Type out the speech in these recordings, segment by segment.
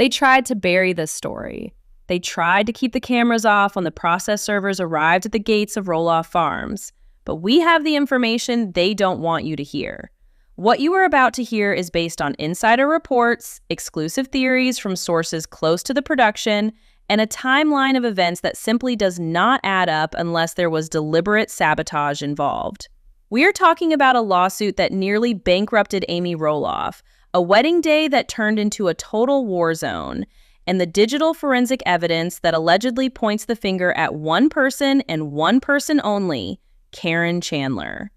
They tried to bury this story. They tried to keep the cameras off when the process servers arrived at the gates of Roloff Farms. But we have the information they don't want you to hear. What you are about to hear is based on insider reports, exclusive theories from sources close to the production, and a timeline of events that simply does not add up unless there was deliberate sabotage involved. We are talking about a lawsuit that nearly bankrupted Amy Roloff, a wedding day that turned into a total war zone, and the digital forensic evidence that allegedly points the finger at one person and one person only, Caryn Chandler.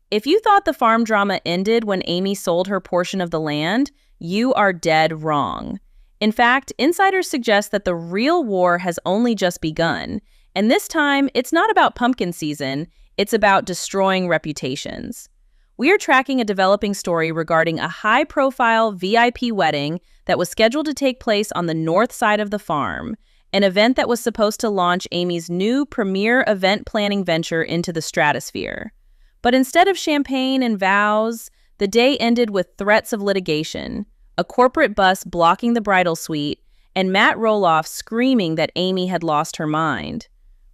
If you thought the farm drama ended when Amy sold her portion of the land, you are dead wrong. In fact, insiders suggest that the real war has only just begun, and this time, it's not about pumpkin season, it's about destroying reputations. We are tracking a developing story regarding a high-profile VIP wedding that was scheduled to take place on the north side of the farm, an event that was supposed to launch Amy's new premier event planning venture into the stratosphere. But instead of champagne and vows, the day ended with threats of litigation, a corporate bus blocking the bridal suite, and Matt Roloff screaming that Amy had lost her mind.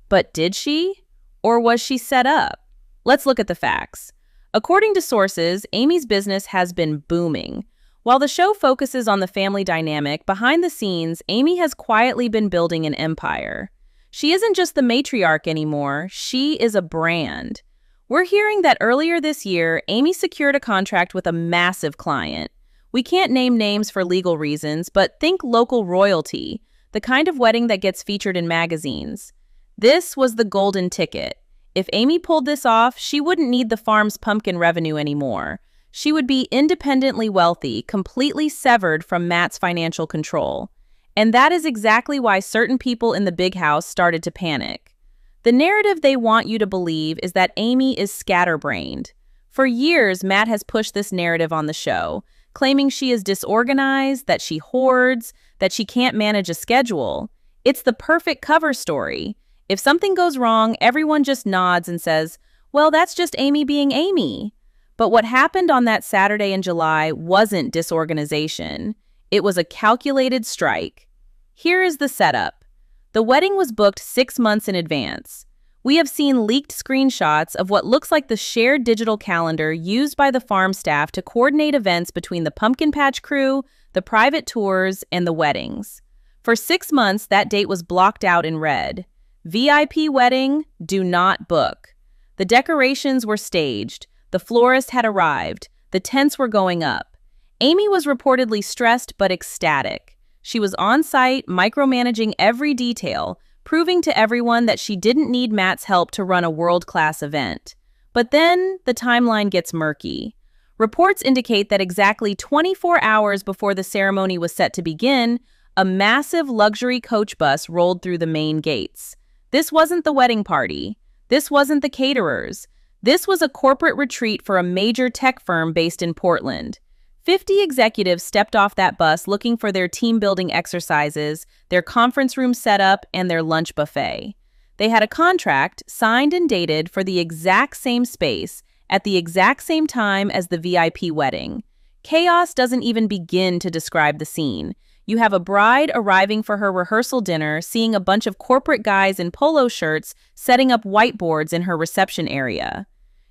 But did she? Or was she set up? Let's look at the facts. According to sources, Amy's business has been booming. While the show focuses on the family dynamic, behind the scenes, Amy has quietly been building an empire. She isn't just the matriarch anymore, she is a brand. We're hearing that earlier this year, Amy secured a contract with a massive client. We can't name names for legal reasons, but think local royalty, the kind of wedding that gets featured in magazines. This was the golden ticket. If Amy pulled this off, she wouldn't need the farm's pumpkin revenue anymore. She would be independently wealthy, completely severed from Matt's financial control. And that is exactly why certain people in the big house started to panic. The narrative they want you to believe is that Amy is scatterbrained. For years, Matt has pushed this narrative on the show, claiming she is disorganized, that she hoards, that she can't manage a schedule. It's the perfect cover story. If something goes wrong, everyone just nods and says, well, that's just Amy being Amy. But what happened on that Saturday in July wasn't disorganization. It was a calculated strike. Here is the setup. The wedding was booked 6 months in advance. We have seen leaked screenshots of what looks like the shared digital calendar used by the farm staff to coordinate events between the pumpkin patch crew, the private tours, and the weddings. For 6 months, that date was blocked out in red. VIP wedding, do not book. The decorations were staged. The florist had arrived. The tents were going up. Amy was reportedly stressed but ecstatic. She was on site, micromanaging every detail, proving to everyone that she didn't need Matt's help to run a world-class event. But then, the timeline gets murky. Reports indicate that exactly 24 hours before the ceremony was set to begin, a massive luxury coach bus rolled through the main gates. This wasn't the wedding party. This wasn't the caterers. This was a corporate retreat for a major tech firm based in Portland. 50 executives stepped off that bus looking for their team-building exercises, their conference room setup, and their lunch buffet. They had a contract, signed and dated, for the exact same space, at the exact same time as the VIP wedding. Chaos doesn't even begin to describe the scene. You have a bride arriving for her rehearsal dinner, seeing a bunch of corporate guys in polo shirts setting up whiteboards in her reception area.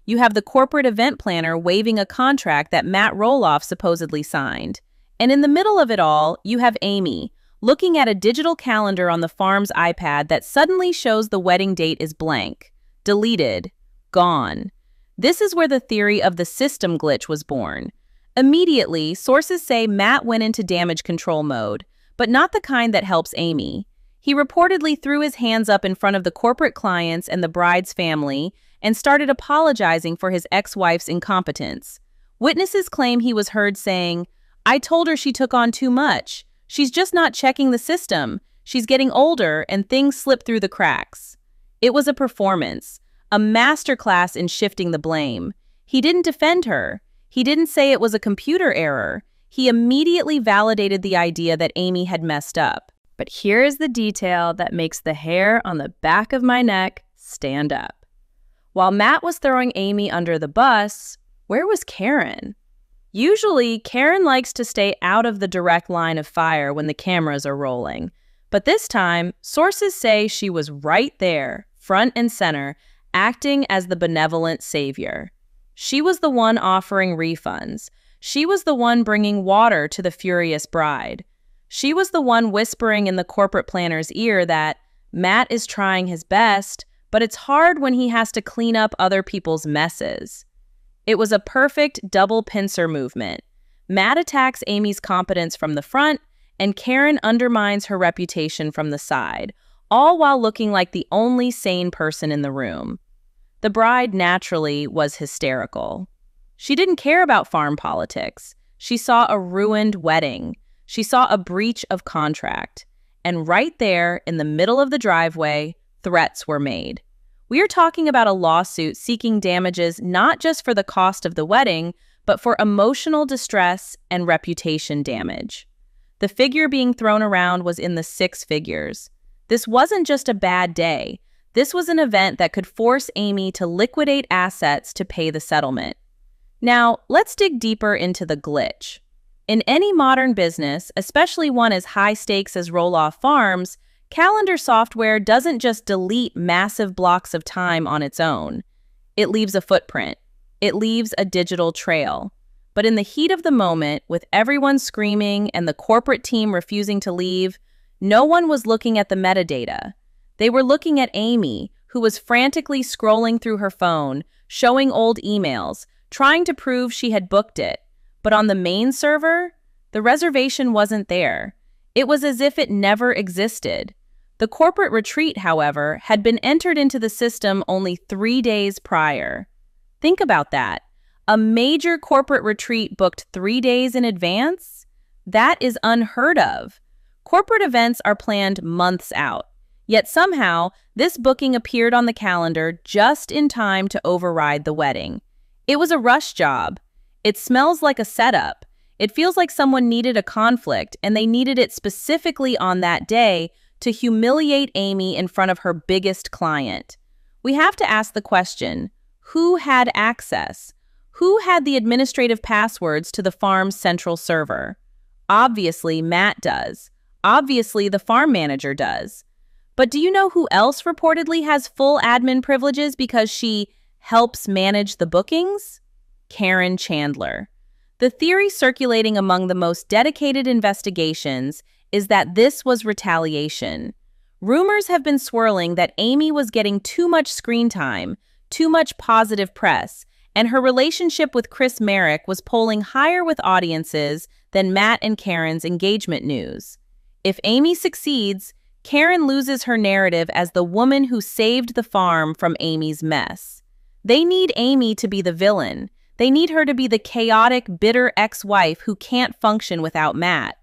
You have the corporate event planner waving a contract that Matt Roloff supposedly signed. And in the middle of it all, you have Amy, looking at a digital calendar on the farm's iPad that suddenly shows the wedding date is blank, deleted, gone. This is where the theory of the system glitch was born. Immediately, sources say Matt went into damage control mode, but not the kind that helps Amy. He reportedly threw his hands up in front of the corporate clients and the bride's family and started apologizing for his ex-wife's incompetence. Witnesses claim he was heard saying, "I told her she took on too much. She's just not checking the system. She's getting older and things slip through the cracks." It was a performance, a masterclass in shifting the blame. He didn't defend her. He didn't say it was a computer error. He immediately validated the idea that Amy had messed up. But here's the detail that makes the hair on the back of my neck stand up. While Matt was throwing Amy under the bus, where was Caryn? Usually, Caryn likes to stay out of the direct line of fire when the cameras are rolling. But this time, sources say she was right there, front and center, acting as the benevolent savior. She was the one offering refunds. She was the one bringing water to the furious bride. She was the one whispering in the corporate planner's ear that Matt is trying his best, but it's hard when he has to clean up other people's messes. It was a perfect double pincer movement. Matt attacks Amy's competence from the front, and Caryn undermines her reputation from the side, all while looking like the only sane person in the room. The bride, naturally, was hysterical. She didn't care about farm politics. She saw a ruined wedding. She saw a breach of contract. And right there, in the middle of the driveway, threats were made. We are talking about a lawsuit seeking damages not just for the cost of the wedding, but for emotional distress and reputation damage. The figure being thrown around was in the six figures. This wasn't just a bad day. This was an event that could force Amy to liquidate assets to pay the settlement. Now, let's dig deeper into the glitch. In any modern business, especially one as high stakes as Roloff Farms, calendar software doesn't just delete massive blocks of time on its own. It leaves a footprint. It leaves a digital trail. But in the heat of the moment, with everyone screaming and the corporate team refusing to leave, no one was looking at the metadata. They were looking at Amy, who was frantically scrolling through her phone, showing old emails, trying to prove she had booked it. But on the main server, the reservation wasn't there. It was as if it never existed. The corporate retreat, however, had been entered into the system only 3 days prior. Think about that. A major corporate retreat booked 3 days in advance? That is unheard of. Corporate events are planned months out. Yet somehow, this booking appeared on the calendar just in time to override the wedding. It was a rush job. It smells like a setup. It feels like someone needed a conflict, and they needed it specifically on that day to humiliate Amy in front of her biggest client. We have to ask the question, who had access? Who had the administrative passwords to the farm's central server? Obviously, Matt does. Obviously, the farm manager does. But do you know who else reportedly has full admin privileges because she helps manage the bookings? Caryn Chandler. The theory circulating among the most dedicated investigations is that this was retaliation. Rumors have been swirling that Amy was getting too much screen time, too much positive press, and her relationship with Chris Marek was polling higher with audiences than Matt and Caryn's engagement news. If Amy succeeds, Caryn loses her narrative as the woman who saved the farm from Amy's mess. They need Amy to be the villain. They need her to be the chaotic, bitter ex-wife who can't function without Matt.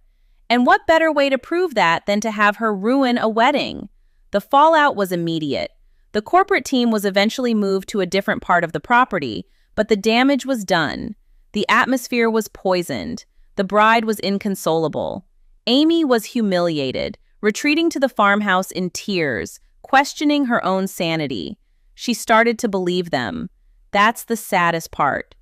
And what better way to prove that than to have her ruin a wedding? The fallout was immediate. The corporate team was eventually moved to a different part of the property, but the damage was done. The atmosphere was poisoned. The bride was inconsolable. Amy was humiliated, retreating to the farmhouse in tears, questioning her own sanity. She started to believe them. That's the saddest part.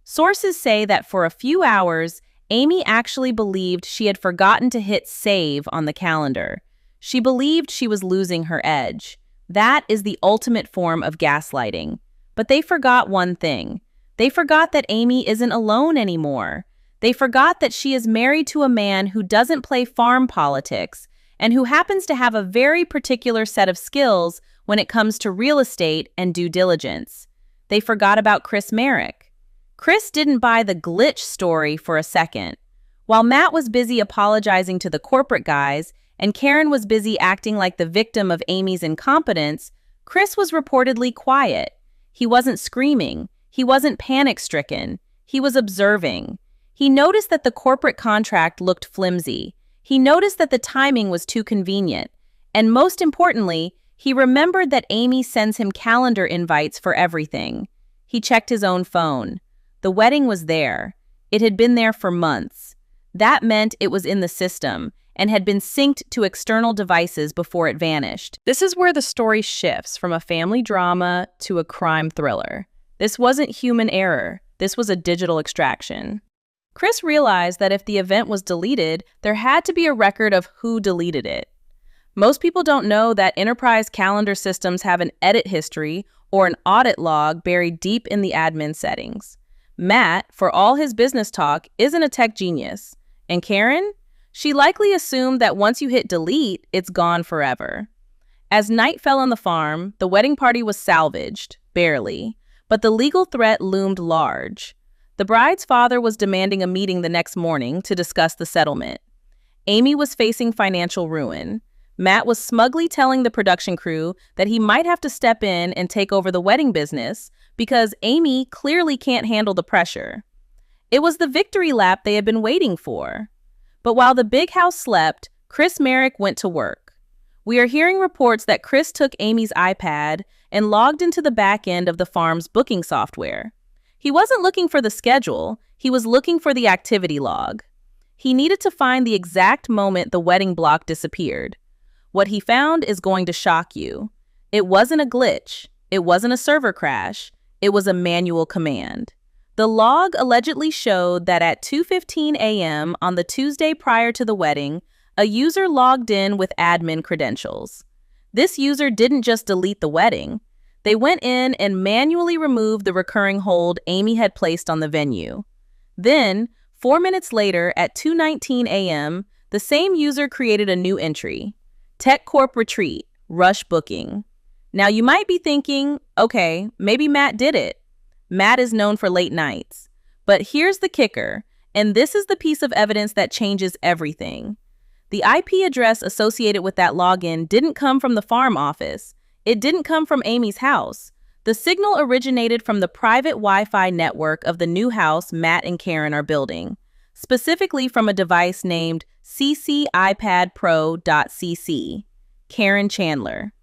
Sources say that for a few hours, Amy actually believed she had forgotten to hit save on the calendar. She believed she was losing her edge. That is the ultimate form of gaslighting. But they forgot one thing. They forgot that Amy isn't alone anymore. They forgot that she is married to a man who doesn't play farm politics and who happens to have a very particular set of skills when it comes to real estate and due diligence. They forgot about Chris Marek. Chris didn't buy the glitch story for a second. While Matt was busy apologizing to the corporate guys and Caryn was busy acting like the victim of Amy's incompetence, Chris was reportedly quiet. He wasn't screaming. He wasn't panic-stricken. He was observing. He noticed that the corporate contract looked flimsy. He noticed that the timing was too convenient. And most importantly, he remembered that Amy sends him calendar invites for everything. He checked his own phone. The wedding was there. It had been there for months. That meant it was in the system and had been synced to external devices before it vanished. This is where the story shifts from a family drama to a crime thriller. This wasn't human error. This was a digital extraction. Chris realized that if the event was deleted, there had to be a record of who deleted it. Most people don't know that enterprise calendar systems have an edit history or an audit log buried deep in the admin settings. Matt, for all his business talk, isn't a tech genius. And Caryn? She likely assumed that once you hit delete, it's gone forever. As night fell on the farm, the wedding party was salvaged, barely, but the legal threat loomed large. The bride's father was demanding a meeting the next morning to discuss the settlement. Amy was facing financial ruin. Matt was smugly telling the production crew that he might have to step in and take over the wedding business because Amy clearly can't handle the pressure. It was the victory lap they had been waiting for. But while the big house slept, Chris Marek went to work. We are hearing reports that Chris took Amy's iPad and logged into the back end of the farm's booking software. He wasn't looking for the schedule, he was looking for the activity log. He needed to find the exact moment the wedding block disappeared. What he found is going to shock you. It wasn't a glitch. It wasn't a server crash. It was a manual command. The log allegedly showed that at 2:15 a.m. on the Tuesday prior to the wedding, a user logged in with admin credentials. This user didn't just delete the wedding. They went in and manually removed the recurring hold Amy had placed on the venue. Then, 4 minutes later at 2:19 a.m., the same user created a new entry. Tech Corp Retreat, Rush Booking. Now you might be thinking, okay, maybe Matt did it. Matt is known for late nights. But here's the kicker, and this is the piece of evidence that changes everything. The IP address associated with that login didn't come from the farm office. It didn't come from Amy's house. The signal originated from the private Wi-Fi network of the new house Matt and Caryn are building, specifically from a device named ccipadpro.cc, Caryn Chandler.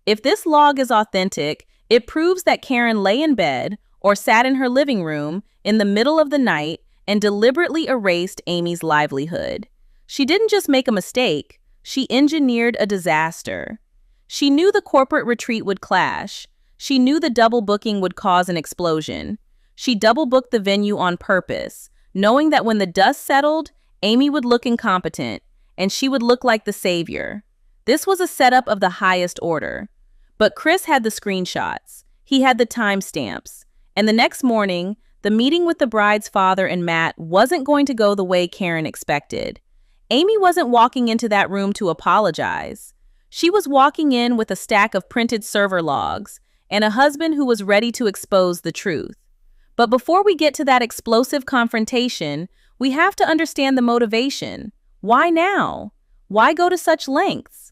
If this log is authentic, it proves that Caryn lay in bed or sat in her living room in the middle of the night and deliberately erased Amy's livelihood. She didn't just make a mistake, she engineered a disaster. She knew the corporate retreat would clash. She knew the double booking would cause an explosion. She double booked the venue on purpose, knowing that when the dust settled, Amy would look incompetent, and she would look like the savior. This was a setup of the highest order. But Chris had the screenshots. He had the timestamps. And the next morning, the meeting with the bride's father and Matt wasn't going to go the way Caryn expected. Amy wasn't walking into that room to apologize. She was walking in with a stack of printed server logs and a husband who was ready to expose the truth. But before we get to that explosive confrontation, we have to understand the motivation. Why now? Why go to such lengths?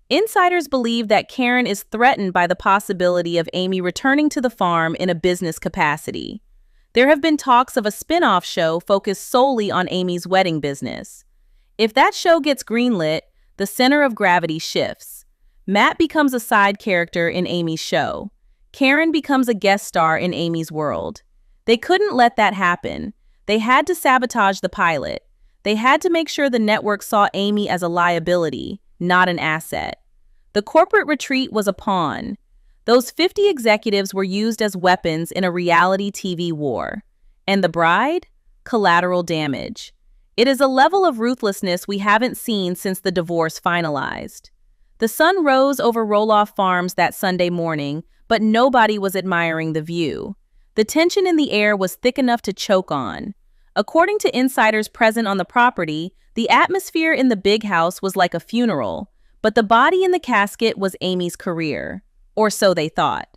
Insiders believe that Caryn is threatened by the possibility of Amy returning to the farm in a business capacity. There have been talks of a spin-off show focused solely on Amy's wedding business. If that show gets greenlit, the center of gravity shifts. Matt becomes a side character in Amy's show. Caryn becomes a guest star in Amy's world. They couldn't let that happen. They had to sabotage the pilot. They had to make sure the network saw Amy as a liability, not an asset. The corporate retreat was a pawn. Those 50 executives were used as weapons in a reality TV war. And the bride? Collateral damage. It is a level of ruthlessness we haven't seen since the divorce finalized. The sun rose over Roloff Farms that Sunday morning, but nobody was admiring the view. The tension in the air was thick enough to choke on. According to insiders present on the property, the atmosphere in the big house was like a funeral, but the body in the casket was Amy's career, or so they thought.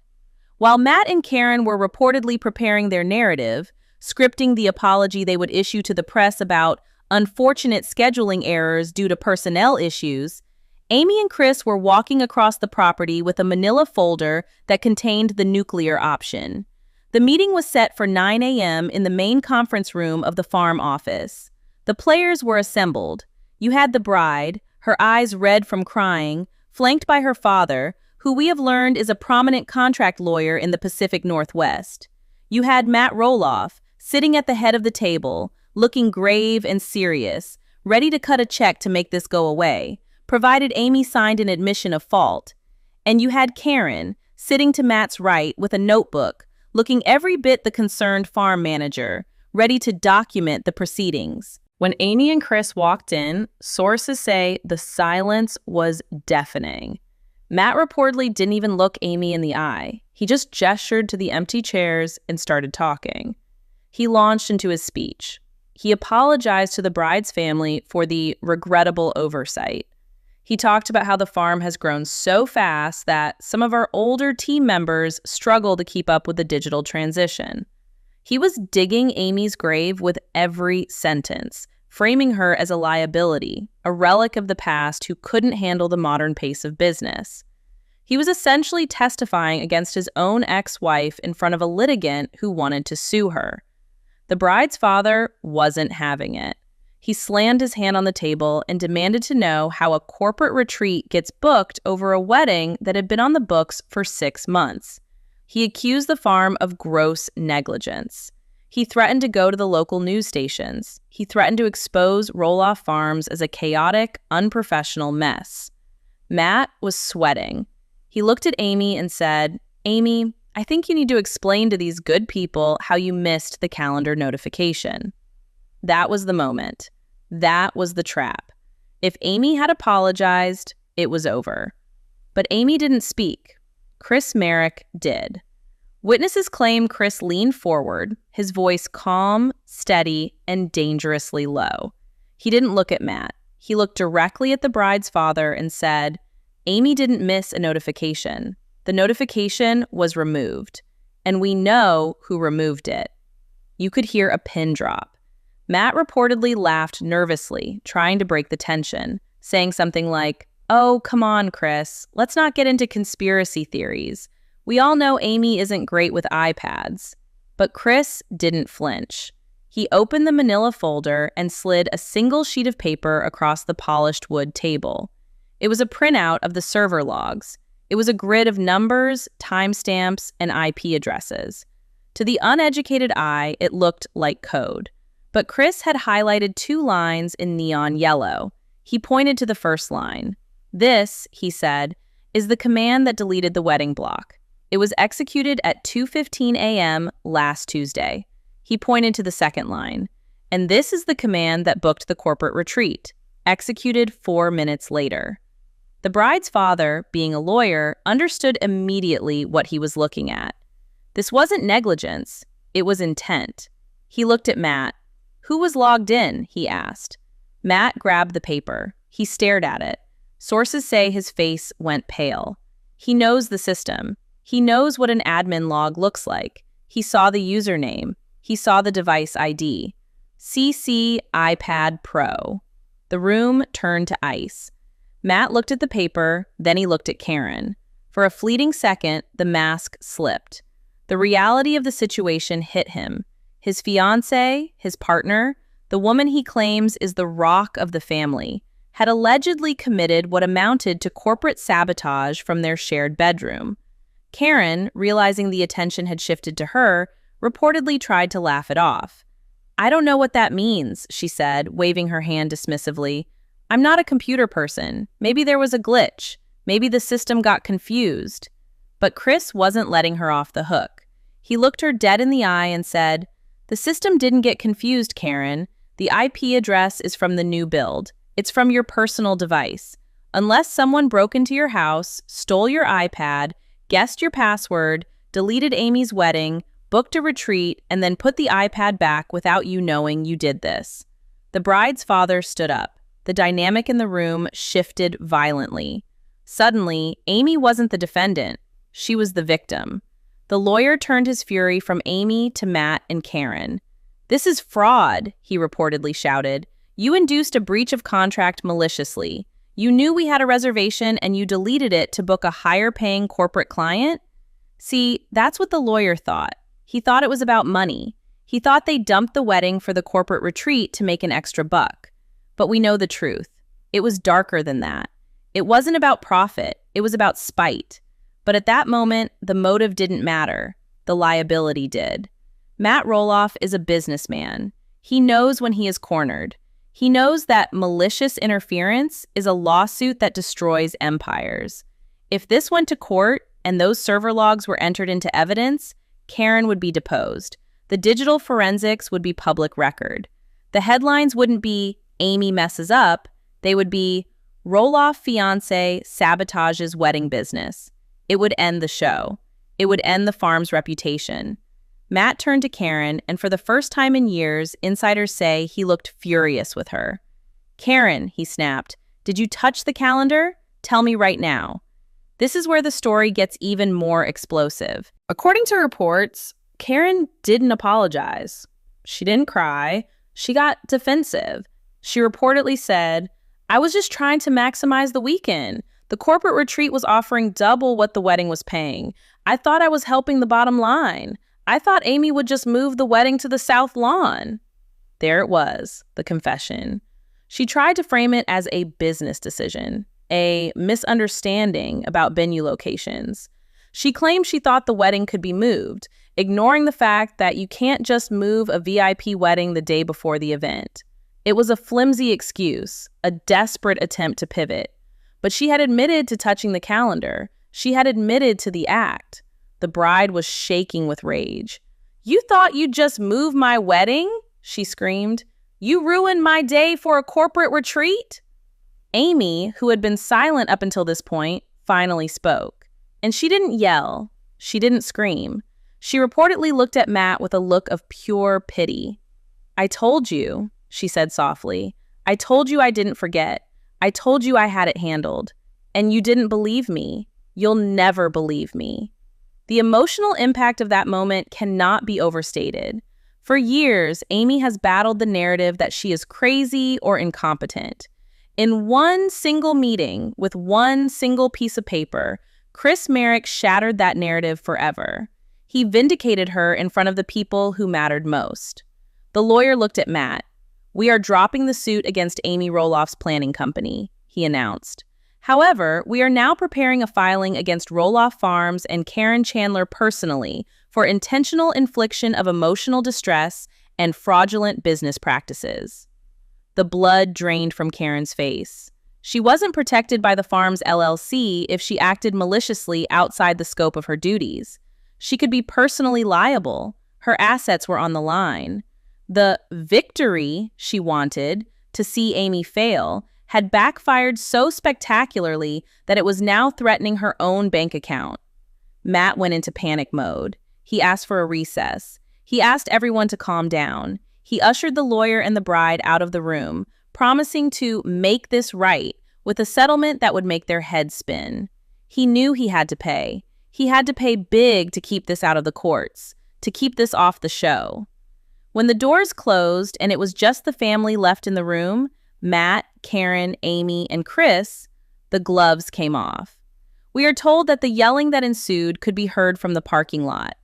While Matt and Caryn were reportedly preparing their narrative, scripting the apology they would issue to the press about unfortunate scheduling errors due to personnel issues, Amy and Chris were walking across the property with a manila folder that contained the nuclear option. The meeting was set for 9 a.m. in the main conference room of the farm office. The players were assembled. You had the bride, her eyes red from crying, flanked by her father, who we have learned is a prominent contract lawyer in the Pacific Northwest. You had Matt Roloff, sitting at the head of the table, looking grave and serious, ready to cut a check to make this go away, provided Amy signed an admission of fault. And you had Caryn, sitting to Matt's right with a notebook, looking every bit the concerned farm manager, ready to document the proceedings. When Amy and Chris walked in, sources say the silence was deafening. Matt reportedly didn't even look Amy in the eye. He just gestured to the empty chairs and started talking. He launched into his speech. He apologized to the bride's family for the regrettable oversight. He talked about how the farm has grown so fast that some of our older team members struggle to keep up with the digital transition. He was digging Amy's grave with every sentence, framing her as a liability, a relic of the past who couldn't handle the modern pace of business. He was essentially testifying against his own ex-wife in front of a litigant who wanted to sue her. The bride's father wasn't having it. He slammed his hand on the table and demanded to know how a corporate retreat gets booked over a wedding that had been on the books for 6 months. He accused the farm of gross negligence. He threatened to go to the local news stations. He threatened to expose Roloff Farms as a chaotic, unprofessional mess. Matt was sweating. He looked at Amy and said, "Amy, I think you need to explain to these good people how you missed the calendar notification." That was the moment. That was the trap. If Amy had apologized, it was over. But Amy didn't speak. Chris Marek did. Witnesses claim Chris leaned forward, his voice calm, steady, and dangerously low. He didn't look at Matt. He looked directly at the bride's father and said, "Amy didn't miss a notification. The notification was removed, and we know who removed it." You could hear a pin drop. Matt reportedly laughed nervously, trying to break the tension, saying something like, "Oh, come on, Chris. Let's not get into conspiracy theories. We all know Amy isn't great with iPads." But Chris didn't flinch. He opened the manila folder and slid a single sheet of paper across the polished wood table. It was a printout of the server logs. It was a grid of numbers, timestamps, and IP addresses. To the uneducated eye, it looked like code. But Chris had highlighted 2 lines in neon yellow. He pointed to the first line. "This," he said, "is the command that deleted the wedding block. It was executed at 2:15 a.m. last Tuesday." He pointed to the second line. "And this is the command that booked the corporate retreat, executed 4 minutes later." The bride's father, being a lawyer, understood immediately what he was looking at. This wasn't negligence, it was intent. He looked at Matt. "Who was logged in?" he asked. Matt grabbed the paper. He stared at it. Sources say his face went pale. He knows the system. He knows what an admin log looks like. He saw the username. He saw the device ID. CC iPad Pro. The room turned to ice. Matt looked at the paper, then he looked at Caryn. For a fleeting second, the mask slipped. The reality of the situation hit him. His fiancée, his partner, the woman he claims is the rock of the family, had allegedly committed what amounted to corporate sabotage from their shared bedroom. Caryn, realizing the attention had shifted to her, reportedly tried to laugh it off. "I don't know what that means," she said, waving her hand dismissively. "I'm not a computer person. Maybe there was a glitch. Maybe the system got confused." But Chris wasn't letting her off the hook. He looked her dead in the eye and said, "The system didn't get confused, Caryn. The IP address is from the new build. It's from your personal device. Unless someone broke into your house, stole your iPad, guessed your password, deleted Amy's wedding, booked a retreat, and then put the iPad back without you knowing you did this." The bride's father stood up. The dynamic in the room shifted violently. Suddenly, Amy wasn't the defendant. She was the victim. The lawyer turned his fury from Amy to Matt and Caryn. "This is fraud," he reportedly shouted. "You induced a breach of contract maliciously. You knew we had a reservation and you deleted it to book a higher-paying corporate client?" See, that's what the lawyer thought. He thought it was about money. He thought they dumped the wedding for the corporate retreat to make an extra buck. But we know the truth. It was darker than that. It wasn't about profit. It was about spite. But at that moment, the motive didn't matter. The liability did. Matt Roloff is a businessman. He knows when he is cornered. He knows that malicious interference is a lawsuit that destroys empires. If this went to court and those server logs were entered into evidence, Caryn would be deposed. The digital forensics would be public record. The headlines wouldn't be Amy messes up. They would be Roloff fiancée sabotages wedding business. It would end the show. It would end the farm's reputation. Matt turned to Caryn, and for the first time in years, insiders say he looked furious with her. "Caryn," he snapped, "did you touch the calendar? Tell me right now." This is where the story gets even more explosive. According to reports, Caryn didn't apologize. She didn't cry. She got defensive. She reportedly said, "I was just trying to maximize the weekend. The corporate retreat was offering double what the wedding was paying. I thought I was helping the bottom line. I thought Amy would just move the wedding to the South Lawn." There it was, the confession. She tried to frame it as a business decision, a misunderstanding about venue locations. She claimed she thought the wedding could be moved, ignoring the fact that you can't just move a VIP wedding the day before the event. It was a flimsy excuse, a desperate attempt to pivot. But she had admitted to touching the calendar. She had admitted to the act. The bride was shaking with rage. "You thought you'd just move my wedding?" she screamed. "You ruined my day for a corporate retreat?" Amy, who had been silent up until this point, finally spoke. And she didn't yell. She didn't scream. She reportedly looked at Matt with a look of pure pity. "I told you," she said softly. "I told you I didn't forget. I told you I had it handled. And you didn't believe me. You'll never believe me." The emotional impact of that moment cannot be overstated. For years, Amy has battled the narrative that she is crazy or incompetent. In one single meeting with one single piece of paper, Chris Marek shattered that narrative forever. He vindicated her in front of the people who mattered most. The lawyer looked at Matt. "We are dropping the suit against Amy Roloff's planning company," he announced. "However, we are now preparing a filing against Roloff Farms and Caryn Chandler personally for intentional infliction of emotional distress and fraudulent business practices." The blood drained from Caryn's face. She wasn't protected by the farm's LLC if she acted maliciously outside the scope of her duties. She could be personally liable. Her assets were on the line. The victory she wanted, to see Amy fail, had backfired so spectacularly that it was now threatening her own bank account. Matt went into panic mode. He asked for a recess. He asked everyone to calm down. He ushered the lawyer and the bride out of the room, promising to make this right with a settlement that would make their heads spin. He knew he had to pay. He had to pay big to keep this out of the courts, to keep this off the show. When the doors closed and it was just the family left in the room, Matt, Caryn, Amy, and Chris, the gloves came off. We are told that the yelling that ensued could be heard from the parking lot.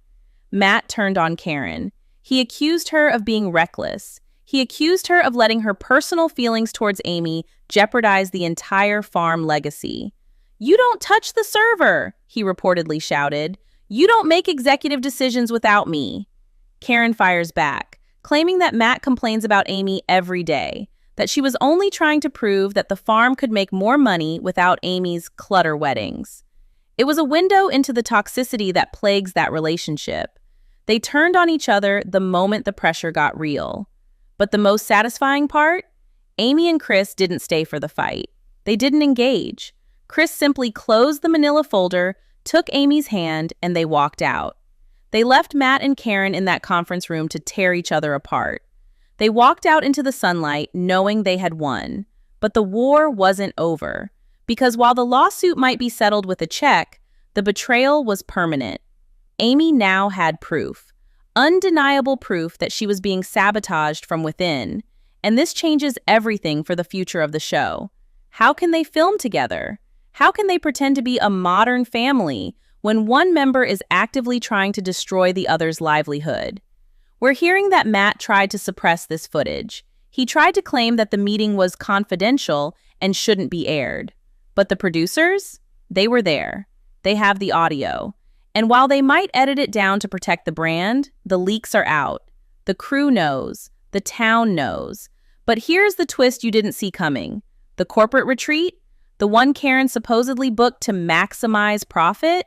Matt turned on Caryn. He accused her of being reckless. He accused her of letting her personal feelings towards Amy jeopardize the entire farm legacy. "You don't touch the server," he reportedly shouted. "You don't make executive decisions without me." Caryn fires back, claiming that Matt complains about Amy every day, that she was only trying to prove that the farm could make more money without Amy's clutter weddings. It was a window into the toxicity that plagues that relationship. They turned on each other the moment the pressure got real. But the most satisfying part? Amy and Chris didn't stay for the fight. They didn't engage. Chris simply closed the manila folder, took Amy's hand, and they walked out. They left Matt and Caryn in that conference room to tear each other apart. They walked out into the sunlight knowing they had won. But the war wasn't over. Because while the lawsuit might be settled with a check, the betrayal was permanent. Amy now had proof. Undeniable proof that she was being sabotaged from within. And this changes everything for the future of the show. How can they film together? How can they pretend to be a modern family when one member is actively trying to destroy the other's livelihood? We're hearing that Matt tried to suppress this footage. He tried to claim that the meeting was confidential and shouldn't be aired. But the producers? They were there. They have the audio. And while they might edit it down to protect the brand, the leaks are out. The crew knows. The town knows. But here's the twist you didn't see coming. The corporate retreat? The one Caryn supposedly booked to maximize profit?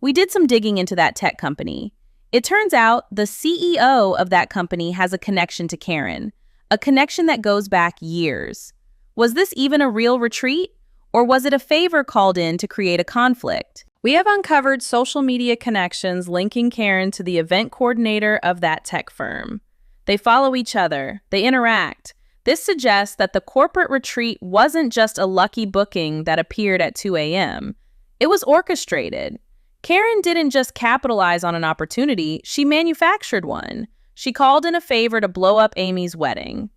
We did some digging into that tech company. It turns out the CEO of that company has a connection to Caryn, a connection that goes back years. Was this even a real retreat? Or was it a favor called in to create a conflict? We have uncovered social media connections linking Caryn to the event coordinator of that tech firm. They follow each other, they interact. This suggests that the corporate retreat wasn't just a lucky booking that appeared at 2 a.m. It was orchestrated. Caryn didn't just capitalize on an opportunity, she manufactured one. She called in a favor to blow up Amy's wedding.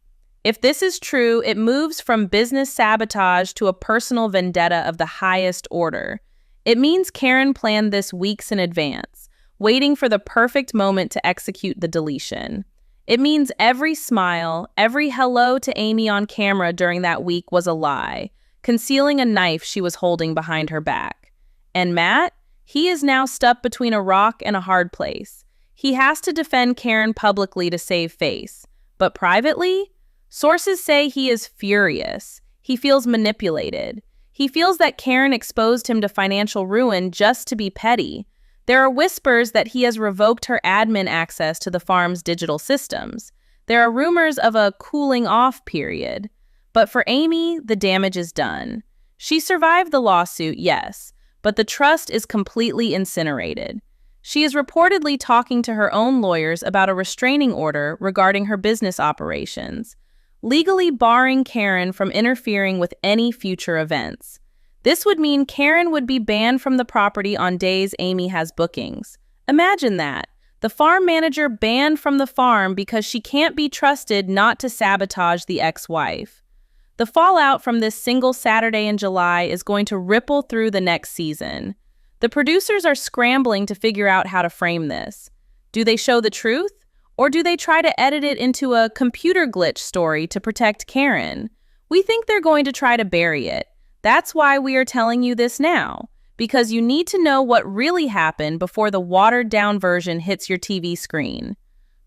If this is true, it moves from business sabotage to a personal vendetta of the highest order. It means Caryn planned this weeks in advance, waiting for the perfect moment to execute the deletion. It means every smile, every hello to Amy on camera during that week was a lie, concealing a knife she was holding behind her back. And Matt? He is now stuck between a rock and a hard place. He has to defend Caryn publicly to save face. But privately? Sources say he is furious. He feels manipulated. He feels that Caryn exposed him to financial ruin just to be petty. There are whispers that he has revoked her admin access to the farm's digital systems. There are rumors of a cooling-off period. But for Amy, the damage is done. She survived the lawsuit, yes, but the trust is completely incinerated. She is reportedly talking to her own lawyers about a restraining order regarding her business operations, legally barring Caryn from interfering with any future events. This would mean Caryn would be banned from the property on days Amy has bookings. Imagine that. The farm manager banned from the farm because she can't be trusted not to sabotage the ex-wife. The fallout from this single Saturday in July is going to ripple through the next season. The producers are scrambling to figure out how to frame this. Do they show the truth? Or do they try to edit it into a computer glitch story to protect Caryn? We think they're going to try to bury it. That's why we are telling you this now, because you need to know what really happened before the watered-down version hits your TV screen.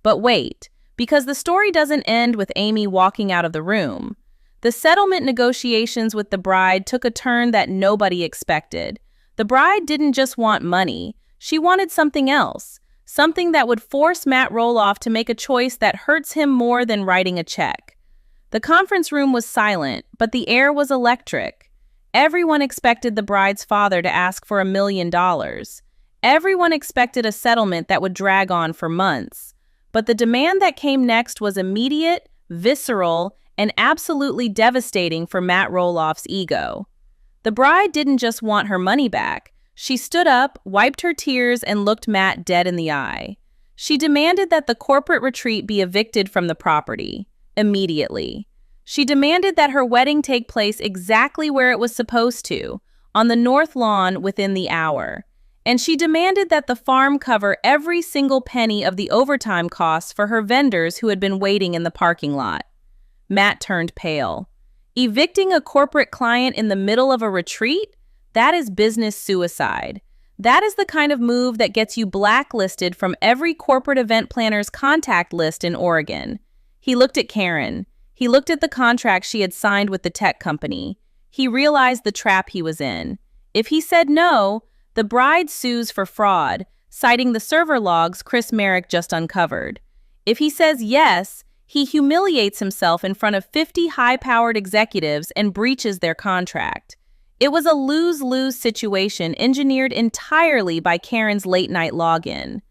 But wait, because the story doesn't end with Amy walking out of the room. The settlement negotiations with the bride took a turn that nobody expected. The bride didn't just want money, she wanted something else. Something that would force Matt Roloff to make a choice that hurts him more than writing a check. The conference room was silent, but the air was electric. Everyone expected the bride's father to ask for $1 million. Everyone expected a settlement that would drag on for months. But the demand that came next was immediate, visceral, and absolutely devastating for Matt Roloff's ego. The bride didn't just want her money back. She stood up, wiped her tears, and looked Matt dead in the eye. She demanded that the corporate retreat be evicted from the property, immediately. She demanded that her wedding take place exactly where it was supposed to, on the north lawn within the hour. And she demanded that the farm cover every single penny of the overtime costs for her vendors who had been waiting in the parking lot. Matt turned pale. Evicting a corporate client in the middle of a retreat? That is business suicide. That is the kind of move that gets you blacklisted from every corporate event planner's contact list in Oregon. He looked at Caryn. He looked at the contract she had signed with the tech company. He realized the trap he was in. If he said no, the bride sues for fraud, citing the server logs Chris Marek just uncovered. If he says yes, he humiliates himself in front of 50 high-powered executives and breaches their contract. It was a lose-lose situation engineered entirely by Caryn's late-night login.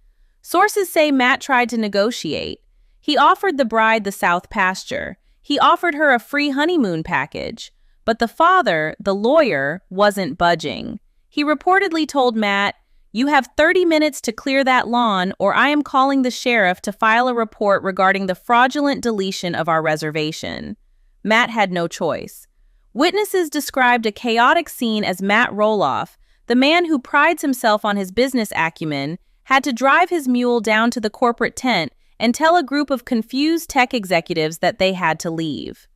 Sources say Matt tried to negotiate. He offered the bride the South Pasture. He offered her a free honeymoon package. But the father, the lawyer, wasn't budging. He reportedly told Matt, "You have 30 minutes to clear that lawn, or I am calling the sheriff to file a report regarding the fraudulent deletion of our reservation." Matt had no choice. Witnesses described a chaotic scene as Matt Roloff, the man who prides himself on his business acumen, had to drive his mule down to the corporate tent and tell a group of confused tech executives that they had to leave.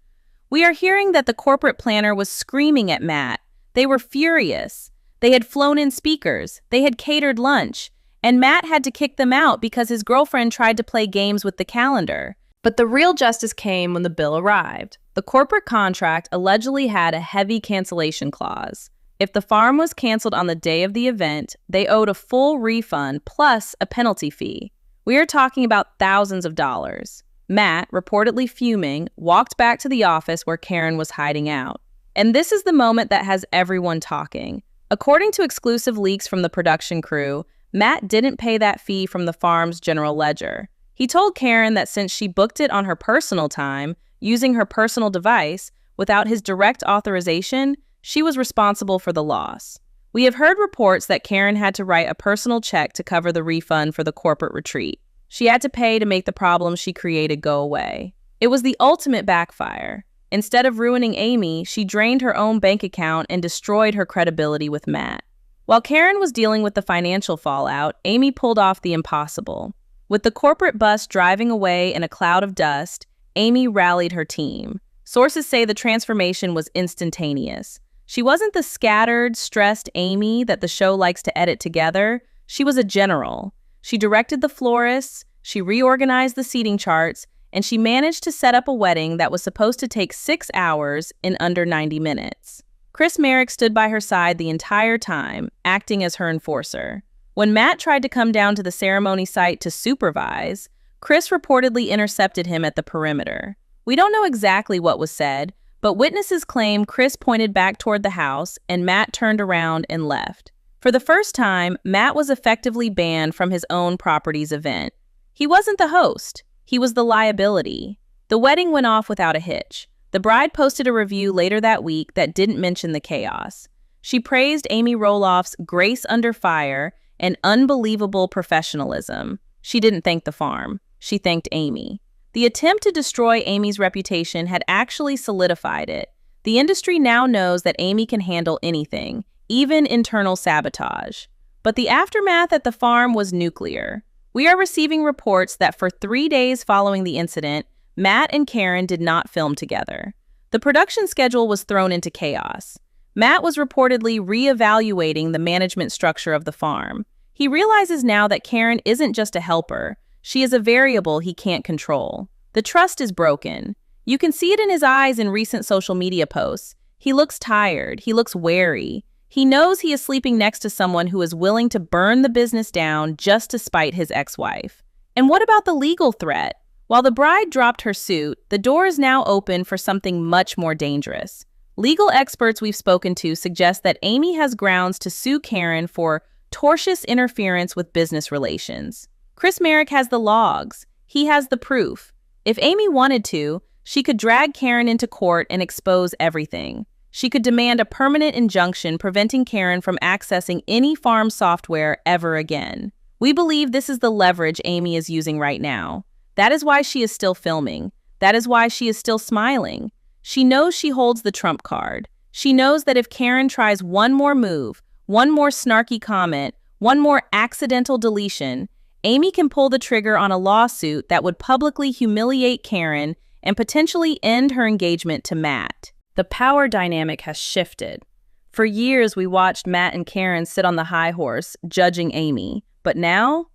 We are hearing that the corporate planner was screaming at Matt. They were furious. They had flown in speakers. They had catered lunch. And Matt had to kick them out because his girlfriend tried to play games with the calendar. But the real justice came when the bill arrived. The corporate contract allegedly had a heavy cancellation clause. If the farm was canceled on the day of the event, they owed a full refund plus a penalty fee. We are talking about thousands of dollars. Matt, reportedly fuming, walked back to the office where Caryn was hiding out. And this is the moment that has everyone talking. According to exclusive leaks from the production crew, Matt didn't pay that fee from the farm's general ledger. He told Caryn that since she booked it on her personal time, using her personal device, without his direct authorization, she was responsible for the loss. We have heard reports that Caryn had to write a personal check to cover the refund for the corporate retreat. She had to pay to make the problems she created go away. It was the ultimate backfire. Instead of ruining Amy, she drained her own bank account and destroyed her credibility with Matt. While Caryn was dealing with the financial fallout, Amy pulled off the impossible. With the corporate bus driving away in a cloud of dust, Amy rallied her team. Sources say the transformation was instantaneous. She wasn't the scattered, stressed Amy that the show likes to edit together. She was a general. She directed the florists, she reorganized the seating charts, and she managed to set up a wedding that was supposed to take 6 hours in under 90 minutes. Chris Marek stood by her side the entire time, acting as her enforcer. When Matt tried to come down to the ceremony site to supervise, Chris reportedly intercepted him at the perimeter. We don't know exactly what was said, but witnesses claim Chris pointed back toward the house and Matt turned around and left. For the first time, Matt was effectively banned from his own property's event. He wasn't the host. He was the liability. The wedding went off without a hitch. The bride posted a review later that week that didn't mention the chaos. She praised Amy Roloff's grace under fire and unbelievable professionalism. She didn't thank the farm. She thanked Amy. The attempt to destroy Amy's reputation had actually solidified it. The industry now knows that Amy can handle anything, even internal sabotage. But the aftermath at the farm was nuclear. We are receiving reports that for 3 days following the incident, Matt and Caryn did not film together. The production schedule was thrown into chaos. Matt was reportedly reevaluating the management structure of the farm. He realizes now that Caryn isn't just a helper. She is a variable he can't control. The trust is broken. You can see it in his eyes in recent social media posts. He looks tired. He looks wary. He knows he is sleeping next to someone who is willing to burn the business down just to spite his ex-wife. And what about the legal threat? While the bride dropped her suit, the door is now open for something much more dangerous. Legal experts we've spoken to suggest that Amy has grounds to sue Caryn for tortious interference with business relations. Chris Marek has the logs. He has the proof. If Amy wanted to, she could drag Caryn into court and expose everything. She could demand a permanent injunction preventing Caryn from accessing any farm software ever again. We believe this is the leverage Amy is using right now. That is why she is still filming. That is why she is still smiling. She knows she holds the trump card. She knows that if Caryn tries one more move, one more snarky comment, one more accidental deletion, Amy can pull the trigger on a lawsuit that would publicly humiliate Caryn and potentially end her engagement to Matt. The power dynamic has shifted. For years, we watched Matt and Caryn sit on the high horse, judging Amy. But now,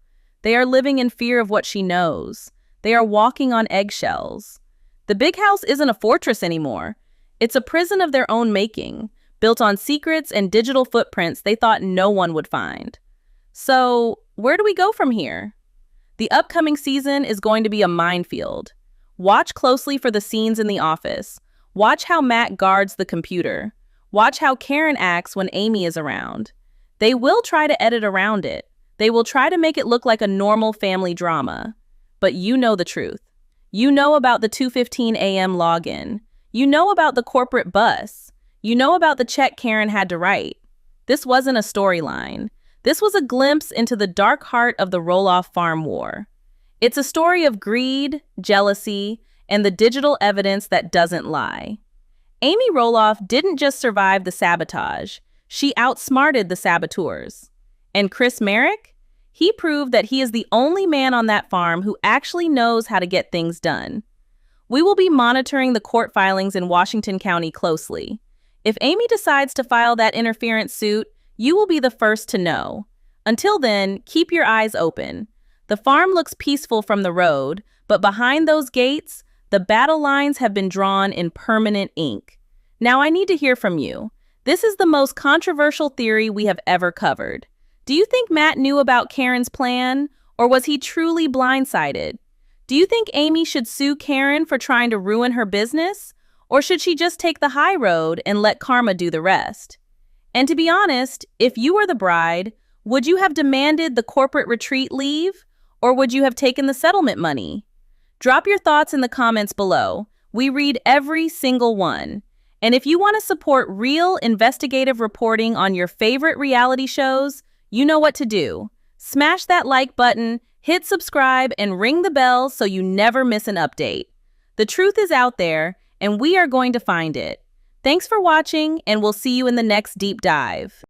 they are living in fear of what she knows. They are walking on eggshells. The big house isn't a fortress anymore. It's a prison of their own making, built on secrets and digital footprints they thought no one would find. So, where do we go from here? The upcoming season is going to be a minefield. Watch closely for the scenes in the office. Watch how Matt guards the computer. Watch how Caryn acts when Amy is around. They will try to edit around it. They will try to make it look like a normal family drama. But you know the truth. You know about the 2:15 a.m. login. You know about the corporate bus. You know about the check Caryn had to write. This wasn't a storyline. This was a glimpse into the dark heart of the Roloff farm war. It's a story of greed, jealousy, and the digital evidence that doesn't lie. Amy Roloff didn't just survive the sabotage. She outsmarted the saboteurs. And Chris Marek? He proved that he is the only man on that farm who actually knows how to get things done. We will be monitoring the court filings in Washington County closely. If Amy decides to file that interference suit, you will be the first to know. Until then, keep your eyes open. The farm looks peaceful from the road, but behind those gates, the battle lines have been drawn in permanent ink. Now I need to hear from you. This is the most controversial theory we have ever covered. Do you think Matt knew about Caryn's plan, or was he truly blindsided? Do you think Amy should sue Caryn for trying to ruin her business, or should she just take the high road and let karma do the rest? And to be honest, if you were the bride, would you have demanded the corporate retreat leave, or would you have taken the settlement money? Drop your thoughts in the comments below. We read every single one. And if you want to support real investigative reporting on your favorite reality shows, you know what to do. Smash that like button, hit subscribe, and ring the bell so you never miss an update. The truth is out there, and we are going to find it. Thanks for watching, and we'll see you in the next deep dive.